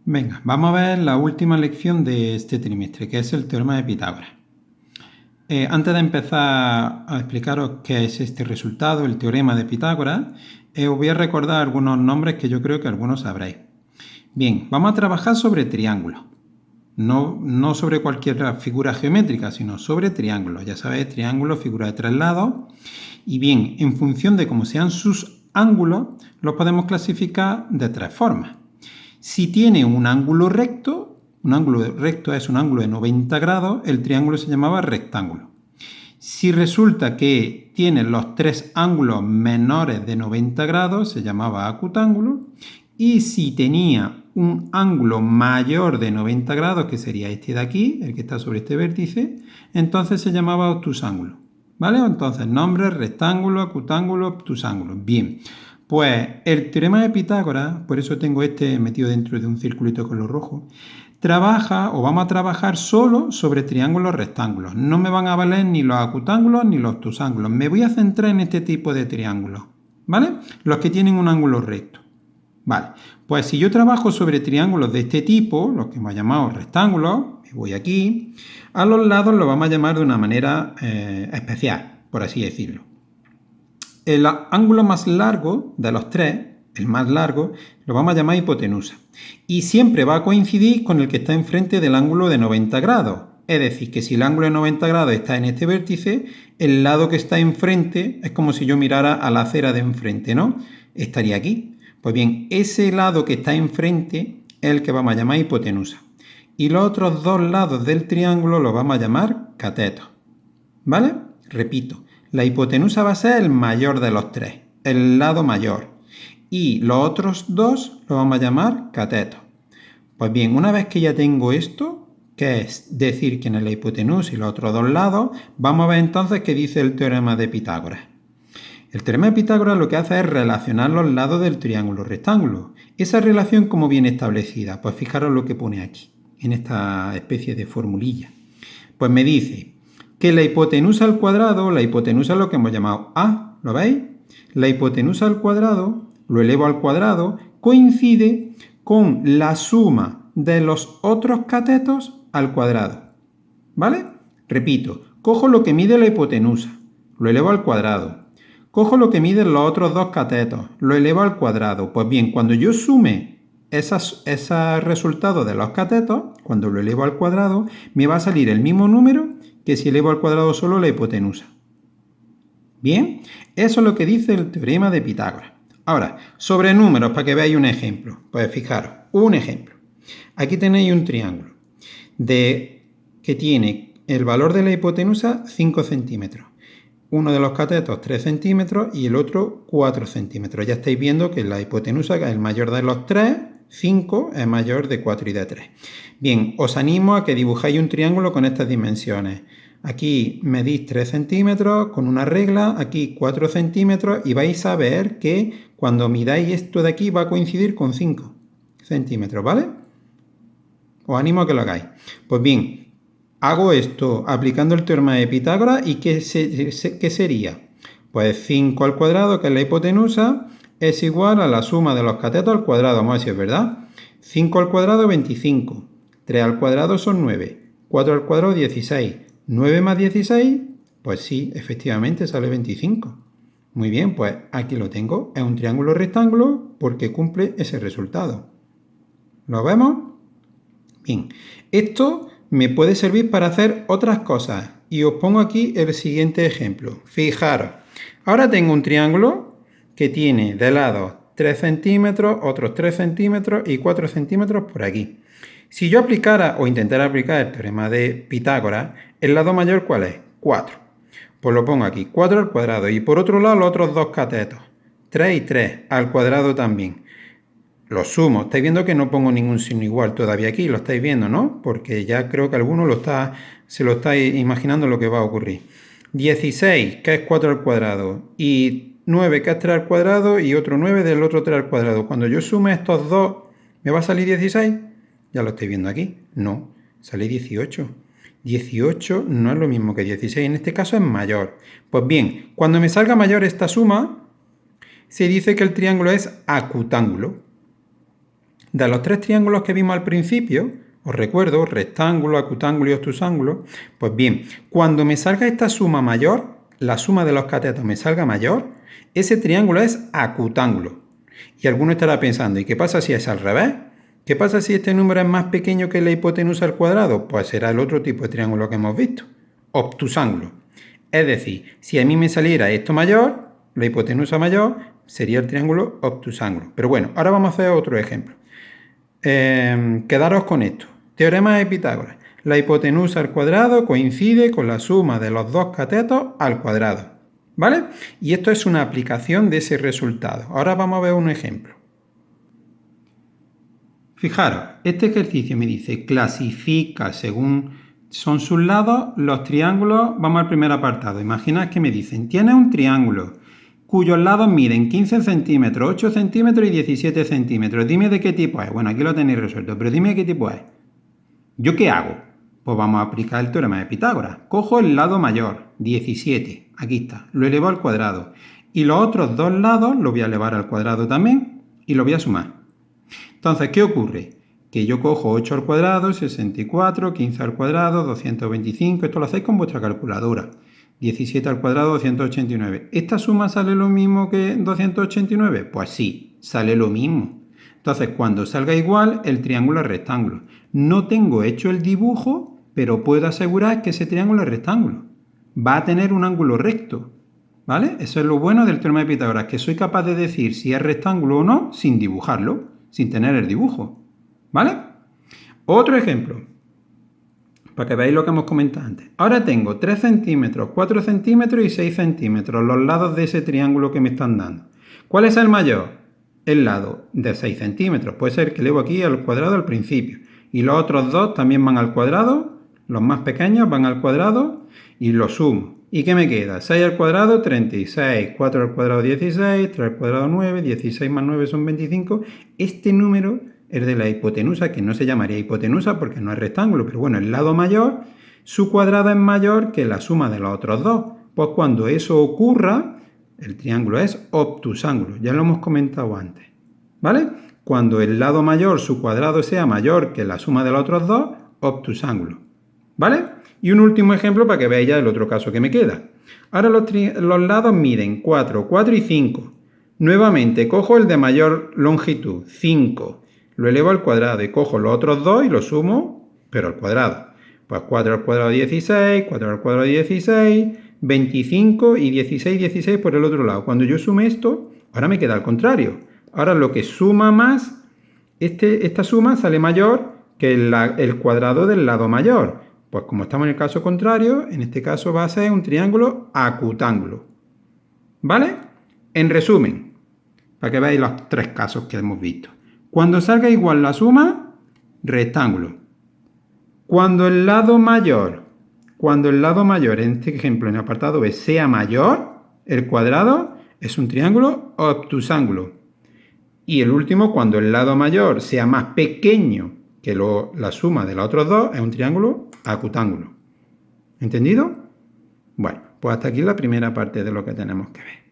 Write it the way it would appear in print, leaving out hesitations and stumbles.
Venga, vamos a ver la última lección de este trimestre, que es el teorema de Pitágoras. Antes de empezar a explicaros qué es este resultado, el teorema de Pitágoras, os voy a recordar algunos nombres que yo creo que algunos sabréis. Bien, vamos a trabajar sobre triángulos. No sobre cualquier figura geométrica, sino sobre triángulos. Ya sabéis, triángulos, figura de 3 lados. Y bien, en función de cómo sean sus ángulos, los podemos clasificar de 3 formas. Si tiene un ángulo recto es un ángulo de 90 grados, el triángulo se llamaba rectángulo. Si resulta que tiene los 3 ángulos menores de 90 grados, se llamaba acutángulo. Y si tenía un ángulo mayor de 90 grados, que sería este de aquí, el que está sobre este vértice, entonces se llamaba obtusángulo. ¿Vale? Entonces, nombres, rectángulo, acutángulo, obtusángulo. Bien, pues el teorema de Pitágoras, por eso tengo este metido dentro de un circulito de color rojo, vamos a trabajar solo sobre triángulos rectángulos. No me van a valer ni los acutángulos ni los obtusángulos. Me voy a centrar en este tipo de triángulos, ¿vale? Los que tienen un ángulo recto. Vale, pues si yo trabajo sobre triángulos de este tipo, los que hemos llamado rectángulos, me voy aquí, a los lados los vamos a llamar de una manera especial, por así decirlo. El ángulo más largo de los tres, el más largo, lo vamos a llamar hipotenusa. Y siempre va a coincidir con el que está enfrente del ángulo de 90 grados. Es decir, que si el ángulo de 90 grados está en este vértice, el lado que está enfrente es como si yo mirara a la acera de enfrente, ¿no? Estaría aquí. Pues bien, ese lado que está enfrente es el que vamos a llamar hipotenusa. Y los otros dos lados del triángulo los vamos a llamar catetos. ¿Vale? Repito, la hipotenusa va a ser el mayor de los tres, el lado mayor. Y los otros dos los vamos a llamar catetos. Pues bien, una vez que ya tengo esto, que es decir que en la hipotenusa y los otros dos lados, vamos a ver entonces qué dice el teorema de Pitágoras. El teorema de Pitágoras lo que hace es relacionar los lados del triángulo rectángulo. ¿Esa relación cómo viene establecida? Pues fijaros lo que pone aquí, en esta especie de formulilla. Pues me dice que la hipotenusa al cuadrado, la hipotenusa es lo que hemos llamado A, ¿lo veis? La hipotenusa al cuadrado, lo elevo al cuadrado, coincide con la suma de los otros catetos al cuadrado. ¿Vale? Repito, cojo lo que mide la hipotenusa, lo elevo al cuadrado. Cojo lo que miden los otros dos catetos, lo elevo al cuadrado. Pues bien, cuando yo sume esos resultados de los catetos, cuando lo elevo al cuadrado, me va a salir el mismo número que si elevo al cuadrado solo la hipotenusa. Bien, eso es lo que dice el teorema de Pitágoras. Ahora, sobre números, para que veáis un ejemplo. Pues fijaros, un ejemplo. Aquí tenéis un triángulo que tiene el valor de la hipotenusa 5 centímetros. Uno de los catetos 3 centímetros y el otro 4 centímetros. Ya estáis viendo que la hipotenusa, que es el mayor de los 3, 5, es mayor de 4 y de 3. Bien, os animo a que dibujáis un triángulo con estas dimensiones. Aquí medís 3 centímetros con una regla, aquí 4 centímetros y vais a ver que cuando midáis esto de aquí va a coincidir con 5 centímetros, ¿vale? Os animo a que lo hagáis. Pues bien, hago esto aplicando el teorema de Pitágoras y ¿qué sería? Pues 5 al cuadrado, que es la hipotenusa, es igual a la suma de los catetos al cuadrado. Vamos a ver si es verdad. 5 al cuadrado, 25. 3 al cuadrado son 9. 4 al cuadrado, 16. 9 más 16, pues sí, efectivamente sale 25. Muy bien, pues aquí lo tengo. Es un triángulo rectángulo porque cumple ese resultado. ¿Lo vemos? Bien, esto me puede servir para hacer otras cosas. Y os pongo aquí el siguiente ejemplo. Fijaros, ahora tengo un triángulo que tiene de lado 3 centímetros, otros 3 centímetros y 4 centímetros por aquí. Si yo aplicara o intentara aplicar el teorema de Pitágoras, ¿el lado mayor cuál es? 4. Pues lo pongo aquí, 4 al cuadrado. Y por otro lado los otros dos catetos, 3 y 3 al cuadrado también. Lo sumo. Estáis viendo que no pongo ningún signo igual todavía aquí, lo estáis viendo, ¿no? Porque ya creo que alguno se lo está imaginando lo que va a ocurrir. 16, que es 4 al cuadrado, y 9, que es 3 al cuadrado, y otro 9 del otro 3 al cuadrado. Cuando yo sume estos dos, ¿me va a salir 16? Ya lo estáis viendo aquí. No, sale 18. 18 no es lo mismo que 16, en este caso es mayor. Pues bien, cuando me salga mayor esta suma, se dice que el triángulo es acutángulo. De los tres triángulos que vimos al principio, os recuerdo, rectángulo, acutángulo y obtusángulo, pues bien, cuando me salga esta suma mayor, la suma de los catetos me salga mayor, ese triángulo es acutángulo. Y alguno estará pensando, ¿y qué pasa si es al revés? ¿Qué pasa si este número es más pequeño que la hipotenusa al cuadrado? Pues será el otro tipo de triángulo que hemos visto, obtusángulo. Es decir, si a mí me saliera esto mayor, la hipotenusa mayor, sería el triángulo obtusángulo. Pero bueno, ahora vamos a hacer otro ejemplo. Quedaros con esto. Teorema de Pitágoras. La hipotenusa al cuadrado coincide con la suma de los dos catetos al cuadrado. ¿Vale? Y esto es una aplicación de ese resultado. Ahora vamos a ver un ejemplo. Fijaros, este ejercicio me dice clasifica según son sus lados los triángulos. Vamos al primer apartado. Imaginad que me dicen, tienes un triángulo cuyos lados miden 15 centímetros, 8 centímetros y 17 centímetros. Dime de qué tipo es. Bueno, aquí lo tenéis resuelto, pero dime de qué tipo es. ¿Yo qué hago? Pues vamos a aplicar el teorema de Pitágoras. Cojo el lado mayor, 17, aquí está, lo elevo al cuadrado. Y los otros dos lados los voy a elevar al cuadrado también y los voy a sumar. Entonces, ¿qué ocurre? Que yo cojo 8 al cuadrado, 64, 15 al cuadrado, 225, esto lo hacéis con vuestra calculadora. 17 al cuadrado, 289. ¿Esta suma sale lo mismo que 289? Pues sí, sale lo mismo. Entonces, cuando salga igual, el triángulo es rectángulo. No tengo hecho el dibujo, pero puedo asegurar que ese triángulo es rectángulo. Va a tener un ángulo recto, ¿vale? Eso es lo bueno del teorema de Pitágoras, que soy capaz de decir si es rectángulo o no sin dibujarlo, sin tener el dibujo, ¿vale? Otro ejemplo, para que veáis lo que hemos comentado antes. Ahora tengo 3 centímetros, 4 centímetros y 6 centímetros, los lados de ese triángulo que me están dando. ¿Cuál es el mayor? El lado de 6 centímetros. Puede ser que elevo aquí al cuadrado al principio. Y los otros dos también van al cuadrado, los más pequeños van al cuadrado y los sumo. ¿Y qué me queda? 6 al cuadrado, 36, 4 al cuadrado, 16, 3 al cuadrado, 9, 16 más 9 son 25. Este número es de la hipotenusa, que no se llamaría hipotenusa porque no es rectángulo, pero bueno, el lado mayor, su cuadrado es mayor que la suma de los otros dos. Pues cuando eso ocurra, el triángulo es obtusángulo, ya lo hemos comentado antes, ¿vale? Cuando el lado mayor, su cuadrado sea mayor que la suma de los otros dos, obtusángulo, ¿vale? Y un último ejemplo para que veáis ya el otro caso que me queda. Ahora los lados miden 4, 4 y 5. Nuevamente, cojo el de mayor longitud, 5. Lo elevo al cuadrado y cojo los otros dos y los sumo, pero al cuadrado. Pues 4 al cuadrado 16, 4 al cuadrado 16, 25 y 16, 16 por el otro lado. Cuando yo sume esto, ahora me queda al contrario. Ahora lo que suma más, esta suma sale mayor que el cuadrado del lado mayor. Pues como estamos en el caso contrario, en este caso va a ser un triángulo acutángulo. ¿Vale? En resumen, para que veáis los tres casos que hemos visto. Cuando salga igual la suma, rectángulo. Cuando el lado mayor, en este ejemplo, en el apartado B, sea mayor, el cuadrado es un triángulo obtusángulo. Y el último, cuando el lado mayor sea más pequeño que la suma de los otros dos, es un triángulo acutángulo. ¿Entendido? Bueno, pues hasta aquí la primera parte de lo que tenemos que ver.